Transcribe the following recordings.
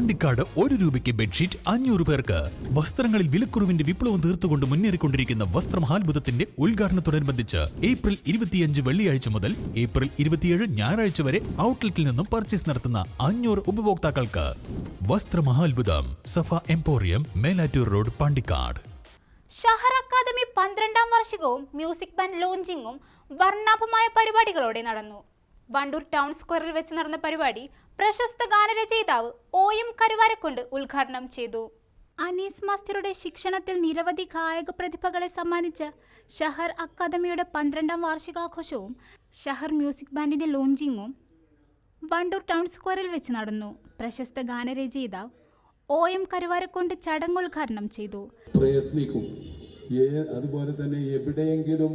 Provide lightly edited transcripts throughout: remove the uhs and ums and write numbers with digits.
പാണ്ടിക്കാട് 1 രൂപയ്ക്ക് ബെഡ്ഷീറ്റ് 500 പേർക്ക്. വസ്ത്രങ്ങളിൽ വിലക്കുറവിന്റെ വിപ്ലവം തീർത്തുകൊണ്ട് മുന്നേറിക്കൊണ്ടിരിക്കുന്ന വസ്ത്രമഹാത്ഭുതത്തിന്റെ ഉദ്ഘാടനത്തോടനുബന്ധിച്ച് ഏപ്രിൽ 25 വെള്ളിയാഴ്ച മുതൽ ഏപ്രിൽ 27 ഞായറാഴ്ച വരെ ഔട്ട്ലെറ്റിൽ നിന്നും പർച്ചേസ് നടത്തുന്ന 500 ഉപഭോക്താക്കൾക്ക് വസ്ത്രമഹാത്ഭുതം Safa emporium, Melattur road, Pandikkad. Shahar academy 12ാം വാർഷികവും മ്യൂസിക് ബാൻഡ് ലോഞ്ചിങ്ങും വർണ്ണാഭമായ പരിപാടികളോടെ നടന്നു. വണ്ടൂർ ടൗൺ സ്ക്വയറിൽ വെച്ച് നടന്ന പരിപാടി പ്രശസ്ത ഗാനരചയിതാവ് OM കരുവാരക്കുണ്ട് ഉദ്ഘാടനം ചെയ്തു. അനീസ് മാസ്റ്ററുടെ ശിക്ഷണത്തിൽ നിരവധി കായിക പ്രതിഭകളെ സമ്മാനിച്ച ഷഹർ അക്കാദമിയുടെ 12ാം വാർഷികാഘോഷവും ഷഹർ മ്യൂസിക് ബാൻഡിന്റെ ലോഞ്ചിങ്ങും വണ്ടൂർ ടൗൺ സ്ക്വയറിൽ വെച്ച് നടന്നു. പ്രശസ്ത ഗാനരചയിതാവ് OM കരുവാരക്കുണ്ട് ചടങ്ങ് ഉദ്ഘാടനം ചെയ്തു. പ്രയത്നിക്കും. അതുപോലെ തന്നെ എവിടെയെങ്കിലും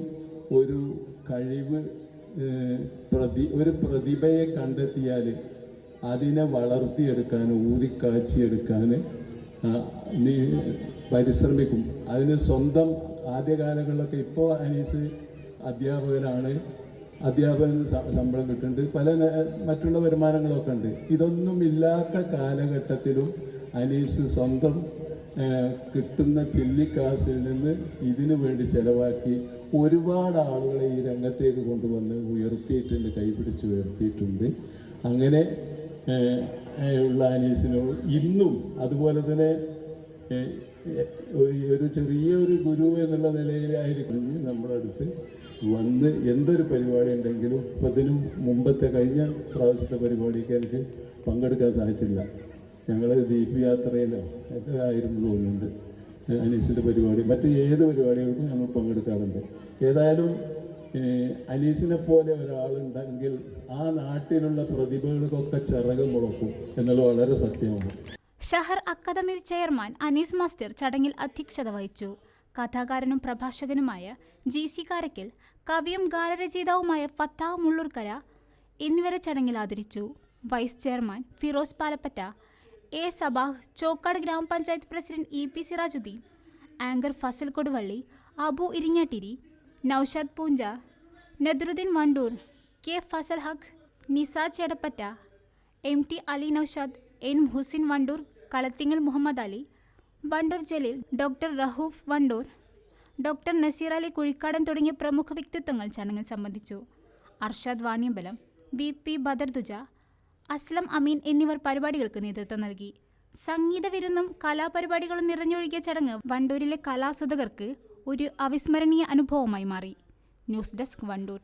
ഒരു കഴിവ്, ഒരു പ്രതിഭയെ കണ്ടെത്തിയാൽ അതിനെ വളർത്തിയെടുക്കാൻ, ഊതിക്കാച്ചിയെടുക്കാൻ പരിശ്രമിക്കും. അതിന് സ്വന്തം ആദ്യകാലങ്ങളിലൊക്കെ, ഇപ്പോൾ അനീസ് അധ്യാപകനാണ്, അധ്യാപകൻ ശമ്പളം കിട്ടുന്നുണ്ട്, പല മറ്റുള്ള വരുമാനങ്ങളൊക്കെ ഉണ്ട്. ഇതൊന്നും ഇല്ലാത്ത കാലഘട്ടത്തിലും അനീസ് സ്വന്തം കിട്ടുന്ന ചില്ലിക്കാശിൽ നിന്ന് ഇതിനു വേണ്ടി ചെലവാക്കി ഒരുപാട് ആളുകളെ ഈ രംഗത്തേക്ക് കൊണ്ടുവന്ന് ഉയർത്തിയിട്ടുണ്ട്, കൈപിടിച്ച് ഉയർത്തിയിട്ടുണ്ട്. അങ്ങനെ ഉള്ള അനീസിനോട് ഇന്നും അതുപോലെ തന്നെ ഒരു ചെറിയൊരു ഗുരു എന്നുള്ള നിലയിലായിരിക്കും നമ്മുടെ അടുത്ത് വന്ന് എന്തൊരു പരിപാടി ഉണ്ടെങ്കിലും. ഇപ്പം ഇതിനും മുമ്പത്തെ കഴിഞ്ഞ പ്രാവശ്യത്തെ പരിപാടിക്ക് എനിക്ക് പങ്കെടുക്കാൻ സാധിച്ചില്ല. ഞങ്ങൾ ദീപയാത്രയിലോ ഒക്കെ ആയിരുന്നു തോന്നുന്നുണ്ട് അനീസിൻ്റെ പരിപാടി. മറ്റ് ഏത് പരിപാടികൾക്കും ഞങ്ങൾ പങ്കെടുക്കാറുണ്ട്. ഏതായാലും അനീസിനെ പോലെ ഒരാളുണ്ടെങ്കിൽ ആ നാട്ടിലുള്ള പ്രതിഭകൾക്കൊക്കെ ചിറക് മുളക്കും എന്നുള്ളത് വളരെ സത്യമാണ്. ഷഹർ അക്കാദമി ചെയർമാൻ അനീസ് മാസ്റ്റർ ചടങ്ങിൽ അധ്യക്ഷത വഹിച്ചു. കഥാകാരനും പ്രഭാഷകനുമായ GC കാരയ്ക്കൽ, കവിയും ഗാനരചയിതാവുമായ ഫത്താഹ് മുള്ളൂർക്കര എന്നിവരെ ചടങ്ങിൽ ആദരിച്ചു. Vice chairman Firoz Palappatta, A Sabah, Chokkad ഗ്രാമപഞ്ചായത്ത് president EP Sirajuddin, anchor Fazal Koduvally, Abu Iringattiri, Noushad Poonja, Nadruddin Wandoor, K Fazal Haq, Nisaj Chedappatta, MT Ali Noushad, N Muhsin Wandoor, Kalathingal Muhammad Ali, Wandoor Jaleel, doctor Rahoof Wandoor, doctor Naseer Ali Kuzhikkadan തുടങ്ങിയ പ്രമുഖ വ്യക്തിത്വങ്ങൾ ചടങ്ങിൽ സംബന്ധിച്ചു. അർഷാദ് വാണിയമ്പലം, BP ബദർദുജ, അസ്ലം അമീൻ എന്നിവർ പരിപാടികൾക്ക് നേതൃത്വം നൽകി. സംഗീത വിരുന്നും കലാപരിപാടികളും നിറഞ്ഞൊഴുകിയ ചടങ്ങ് വണ്ടൂരിലെ കലാസ്വാദകർക്ക് ഒരു അവിസ്മരണീയ അനുഭവമായി മാറി. News desk, Wandoor.